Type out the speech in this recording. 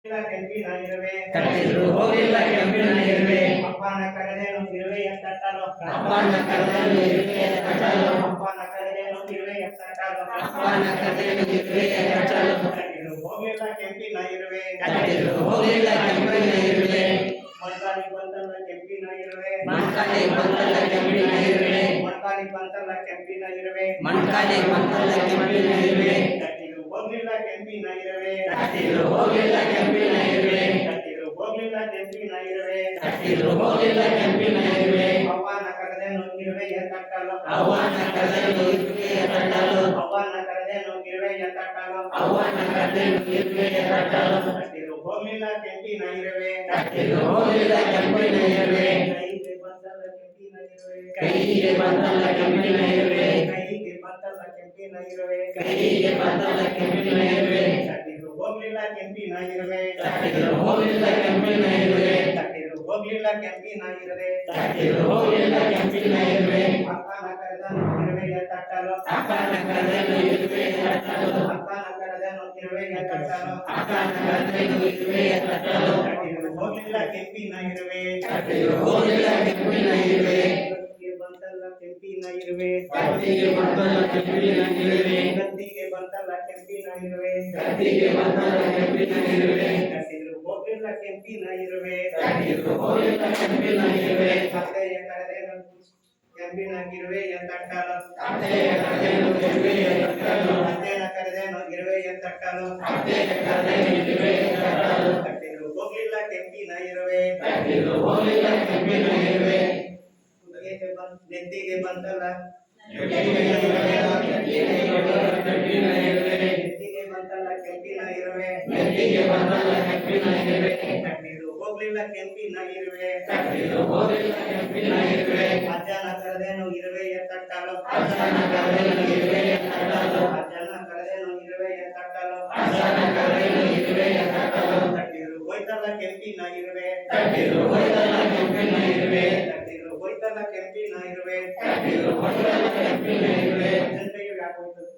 ಕೆಂಪಿನ ಇರುವೆ ಕಟ್ಟಿದ್ರು ಹೋಗಿಲ್ಲ ಕೆಂಪಿನ ಇರುವೆ ಅಪ್ಪನ ಕರೆದೇನು ಇರುವೆಯ ತಟ್ಟಲು ಅಪ್ಪನ ಕರೆದೇನು ಇರುವೆಯ ತಟ್ಟಲು ಅಪ್ಪನ ಕರೆದೇನು ಇರುವೆಯ ತಟ್ಟಲು ಅಪ್ಪನ ಕರೆದೇನು ಇರುವೆಯ ತಟ್ಟಲು ಕಟ್ಟಿದ್ರು ಹೋಗಿಲ್ಲ ಕೆಂಪಿನ ಇರುವೆ ಕಟ್ಟಿದ್ರು ಹೋಗಿಲ್ಲ ಕೆಂಪಿನ ಇರುವೆ ಮಣ್ಕಾಲಿ ಬಂತಲ್ಲ ಕೆಂಪಿನ ಇರುವೆ ಮಣ್ಕಾಲಿ ಬಂತಲ್ಲ ಕೆಂಪಿನ ಇರುವೆ ಮಣ್ಕಾಲಿ ಬಂತಲ್ಲ ಕೆಂಪಿನ ಇರುವೆ ಮಣ್ಕಾಲಿ ಬಂತಲ್ಲ ಕೆಂಪಿನ ಇರುವೆ ಕಟ್ಟಿದ್ರು ಹೋಗಿಲ್ಲ ಕೆಂಪಿನ ಇರುವೆ ಕಟ್ಟಿದ್ರು ಹೋಗಿಲ್ಲ ಕೆಂಪಿನ ಇರುವೆ ಕಟ್ಟಿದ್ರು ಹೋಗಿಲ್ಲ ಕೆಂಪಿನ ಇರುವೆ ಕಟ್ಟಿದ್ರು ಹೋಗಿಲ್ಲ ಕೆಂಪಿನ ಇರುವೆ ಅವ್ವನ ಕರೆದೇನು ಇರುವೆಯ ತಟ್ಟಲು ಅವ್ವನ ಕರೆದೇನು ಇರುವೆಯ ತಟ್ಟಲು ಅವ್ವನ ಕರೆದೇನು ಇರುವೆಯ ತಟ್ಟಲು ಅವ್ವನ ಕರೆದೇನು ಇರುವೆಯ ತಟ್ಟಲು ಕಟ್ಟಿದ್ರು ಹೋಗಿಲ್ಲ ಕೆಂಪಿನ ಇರುವೆ ಕಟ್ಟಿದ್ರು ಹೋಗಿಲ್ಲ ಕೆಂಪಿನ ಇರುವೆ ಕೈಗೆ ಬಂತಲ್ಲ ಕೆಂಪಿನ ಇರುವೆ ಕೈಗೆ ಬಂತಲ್ಲ ಕೆಂಪಿನ ಇರುವೆ ಕೈಗೆ ಬಂತಲ್ಲ ಕೆಂಪಿನ ಇರುವೆ ಕೈಗೆ ಬಂತಲ್ಲ ಕೆಂಪಿನ ಇರುವೆ ಕಟ್ಟಿದ್ರು ಹೋಗ್ಲಿಲ್ಲ ಕೆಂಪಿನ ಇರುವೆ ಕಟ್ಟಿದ್ರು ಹೋಗಿಲ್ಲ ಕೆಂಪಿನ ಇರುವೆ ಕಟ್ಟಿದ್ರು ಹೋಗ್ಲಿಲ್ಲ ಕೆಂಪಿನ ಇರುವೆ ಕಟ್ಟಿದ್ರು ಹೋಗಿಲ್ಲ ಕೆಂಪಿನ ಇರುವೆ ಅಕ್ಕನ ಕರೆದನು ಇರುವೆಯ ತಟ್ಟಲು ಅಕ್ಕನ ಕರೆದೇನು ಇರುವೆಯ ತಟ್ಟಲು ಅಕ್ಕನ ಕರೆದನು ಇರುವೆಯ ತಟ್ಟಲು ಅಕ್ಕನ ಕರೆದೇನು ಇರುವೆಯ ತಟ್ಟಲು ಕಟ್ಟಿದ್ರು ಹೋಗ್ಲಿಲ್ಲ ಕೆಂಪಿನ ಇರುವೆ ಕಟ್ಟಿದ್ರು ಹೋಗಿಲ್ಲ ಕೆಂಪಿನ ಇರುವೆ ಗದ್ದಿಗೆ ಬಂತಲ್ಲ ಕೆಂಪಿನ ಇರುವೆ ಕತ್ತಿಗೆ ಬಂತಲ್ಲ ಕೆಂಪಿನ ಇರುವೆ ಗದ್ದಿಗೆ ಬಂತಲ್ಲ ಕೆಂಪಿನ ಇರುವೆ ಕತ್ತಿಗೆ ಬಂತಲ್ಲ ಕೆಂಪಿನ ಇರುವೆ ಕಟ್ಟಿದ್ರು ಹೋಗ್ಲಿಲ್ಲ ಕೆಂಪಿನ ಇರುವೆ ಕಟ್ಟಿದ್ರು ಹೋಗಿಲ್ಲ ಕೆಂಪಿನ ಇರುವೆ ಅತ್ತೆಯ ಕರೆದೇನು ಕೆಂಪಿನ ಇರುವೆಯ ತಟ್ಟಲು ಅತ್ತೆಯ ಕರೆದೇನು ಇರುವೆಯ ತಟ್ಟಲು ಅತ್ತೆಯ ಕರೆದೇನು ಇರುವೆಯ ತಟ್ಟಲು ಅತ್ತೆಯ ಕರೆದೇನು ಇರುವೆಯ ತಟ್ಟಲು ಕಟ್ಟಿದ್ರು ಹೋಗ್ಲಿಲ್ಲ ಕೆಂಪಿನ ಇರುವೆ ಕಟ್ಟಿದ್ರು ಹೋಗಿಲ್ಲ ಕೆಂಪಿನ ಇರುವೆ ನೆತ್ತಿಗೆ ಬಂತಲ್ಲ ಕೆಂಪಿನ ಇರುವೆ ನೆತ್ತಿಗೆ ಬಂತಲ್ಲ ಕೆಂಪಿನ ಇರುವೆ ನೆತ್ತಿಗೆ ಬಂತಲ್ಲ ಕೆಂಪಿನ ಇರುವೆ ಕಟ್ಟಿದ್ರು ಹೋಗ್ಲಿಲ್ಲ ಕೆಂಪಿನ ಇರುವೆ ಕಟ್ಟಿದ್ರು ಹೋಗಿಲ್ಲ ಕೆಂಪಿನ ಇರುವೆ ಅಜ್ಜನ ಕರೆದೇನು ಇರುವೆಯ ತಟ್ಟಲು ಅಜ್ಜನ ಕರೆದೇನು ಇರುವೆಯ ತಟ್ಟಲು ಅಜ್ಜನ ಕರೆದೇನು ಇರುವೆಯ ತಟ್ಟಲು ಅಜ್ಜನ ಕರೆದೇನು ಇರುವೆಯ ತಟ್ಟಲು ಕಟ್ಟಿದ್ರು ಹೋಯ್ತಲ್ಲ ಕೆಂಪಿನ ಇರುವೆ ಕಟ್ಟಿದ್ರು ಹೋಗಿಲ್ಲ ಕೆಂಪಿನ ಇರುವೆ ಕಟ್ಟಿದ್ರು ಹೋಯ್ತಲ್ಲ ಕೆಂಪಿನ ಇರುವೆ ಕಟ್ಟಿದ್ರು ಹೋಗಿಲ್ಲ ಕೆಂಪಿನ ಇರುವೆ ಜನತೆಗೆ ಯಾಕೆ ಹೋಯ್ತದೆ?